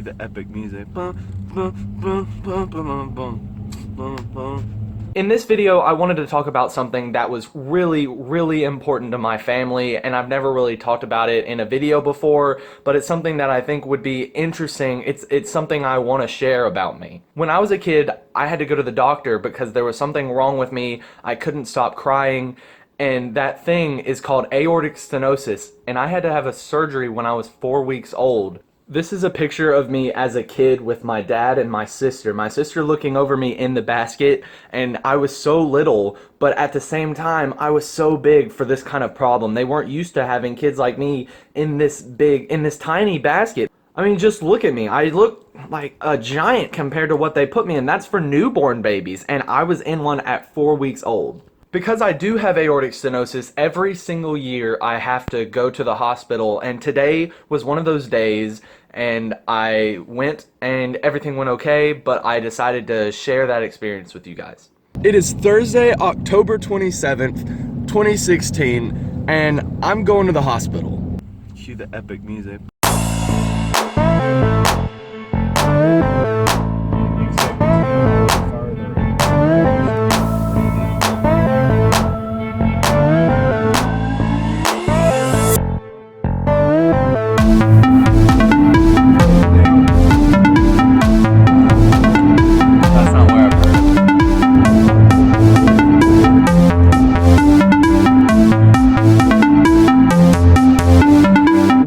the epic music. Bum, bum, bum, bum, bum, bum, bum, bum. In this video, I wanted to talk about something that was really important to my family, and I've never really talked about it in a video before, but it's something that I think would be interesting. It's something I want to share about me. When I was a kid, I had to go to the doctor because there was something wrong with me. I couldn't stop crying, and that thing is called aortic stenosis, and I had to have a surgery when I was 4 weeks old. This is a picture of me as a kid with my dad and my sister. My sister looking over me in the basket, and I was so little, but at the same time, I was so big for this kind of problem. They weren't used to having kids like me in this tiny basket. I mean, just look at me. I look like a giant compared to what they put me in. That's for newborn babies, and I was in one at 4 weeks old. Because I do have aortic stenosis, every single year I have to go to the hospital, and today was one of those days, and I went and everything went okay, but I decided to share that experience with you guys. It is Thursday, October 27th, 2016, and I'm going to the hospital. Cue the epic music.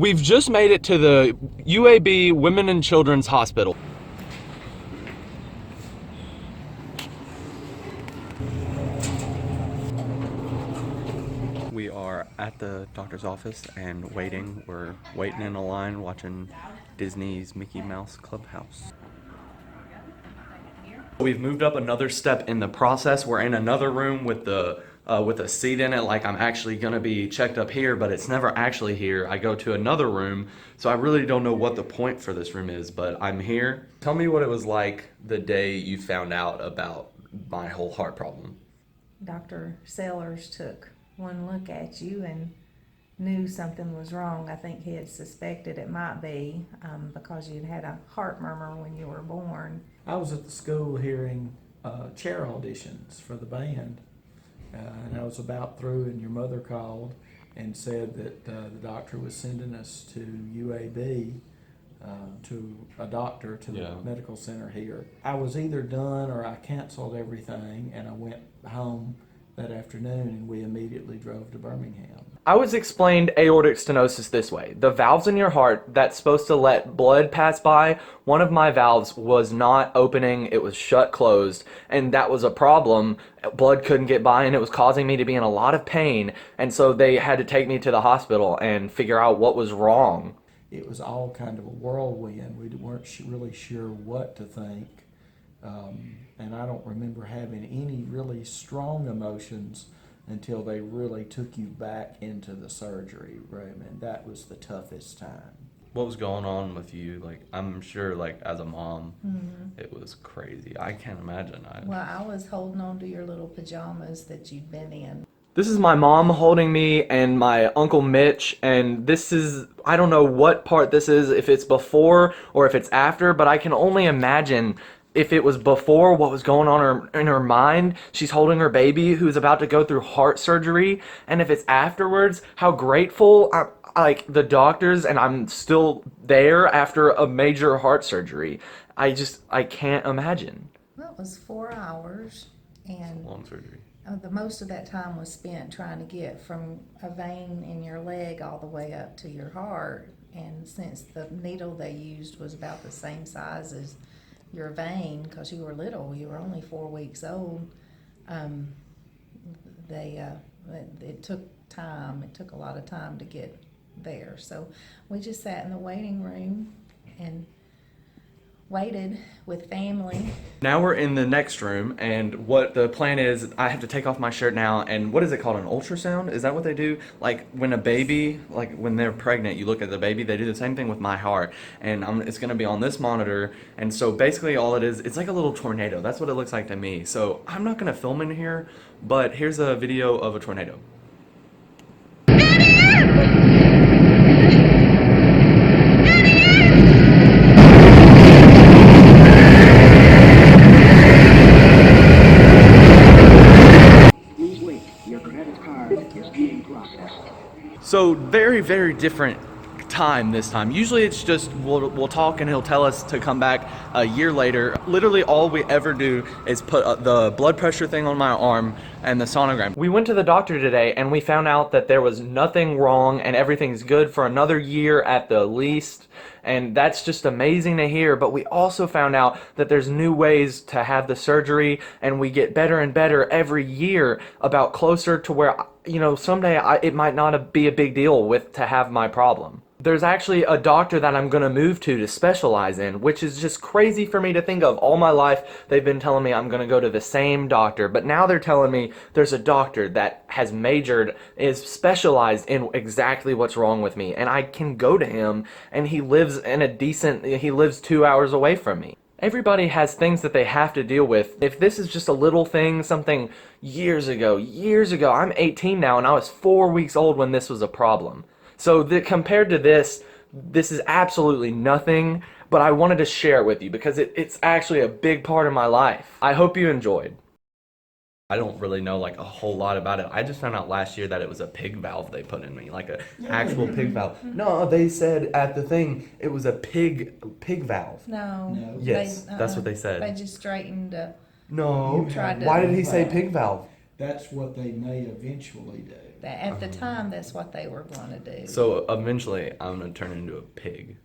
We've just made it to the UAB Women and Children's Hospital. We are at the doctor's office and waiting. We're waiting in a line watching Disney's Mickey Mouse Clubhouse. We've moved up another step in the process. We're in another room with a seat in it, like I'm actually gonna be checked up here, but it's never actually here. I go to another room, so I really don't know what the point for this room is, but I'm here. Tell me what it was like the day you found out about my whole heart problem. Dr. Sellers took one look at you and knew something was wrong. I think he had suspected it might be because you'd had a heart murmur when you were born. I was at the school hearing chair auditions for the band, and I was about through, and your mother called and said that the doctor was sending us to UAB, to a doctor, to the medical center here. I was either done or I canceled everything, and I went home that afternoon, and we immediately drove to Birmingham. I was explained aortic stenosis this way. The valves in your heart that's supposed to let blood pass by, one of my valves was not opening, it was shut closed, and that was a problem. Blood couldn't get by, and it was causing me to be in a lot of pain, and so they had to take me to the hospital and figure out what was wrong. It was all kind of a whirlwind. We weren't really sure what to think. And I don't remember having any really strong emotions until they really took you back into the surgery room, and that was the toughest time. What was going on with you? Like, I'm sure, like, as a mom, it was crazy. I can't imagine. Well, I was holding on to your little pajamas that you'd been in. This is my mom holding me and my Uncle Mitch, and this is, I don't know what part this is, if it's before or if it's after, but I can only imagine if it was before, what was going on in her mind. She's holding her baby who's about to go through heart surgery, and if it's afterwards, how grateful like the doctors, and I'm still there after a major heart surgery. I can't imagine. Well, it was 4 hours, and Long surgery. The most of that time was spent trying to get from a vein in your leg all the way up to your heart, and since the needle they used was about the same size as your vein, because you were little, you were only 4 weeks old, it took time. It took a lot of time to get there. So we just sat in the waiting room and waited with family. Now we're in the next room, and what the plan is, I have to take off my shirt now, and what is it called, an ultrasound? Is that what they do? Like when a baby, like when they're pregnant, you look at the baby, they do the same thing with my heart, and it's gonna be on this monitor, and so basically all it is, it's like a little tornado. That's what it looks like to me. So I'm not gonna film in here, but here's a video of a tornado. So very, very different time this time. Usually it's just we'll talk and he'll tell us to come back a year later. Literally all we ever do is put the blood pressure thing on my arm and the sonogram. We went to the doctor today and we found out that there was nothing wrong and everything's good for another year at the least. And that's just amazing to hear. But we also found out that there's new ways to have the surgery, and we get better and better every year about closer to where, someday it might not be a big deal to have my problem. There's actually a doctor that I'm going to move to specialize in, which is just crazy for me to think of. All my life, they've been telling me I'm going to go to the same doctor, but now they're telling me there's a doctor that has is specialized in exactly what's wrong with me, and I can go to him, and he lives 2 hours away from me. Everybody has things that they have to deal with. If this is just a little thing, something years ago, I'm 18 now, and I was 4 weeks old when this was a problem. So compared to this is absolutely nothing, but I wanted to share it with you because it's actually a big part of my life. I hope you enjoyed. I don't really know like a whole lot about it. I just found out last year that it was a pig valve they put in me, like a actual pig valve. No, they said at the thing it was a pig valve. No. Yes, that's what they said. They just straightened No. tried to- Why did he say pig valve? That's what they may eventually do. at the time, that's what they were going to do. So eventually I'm gonna turn into a pig.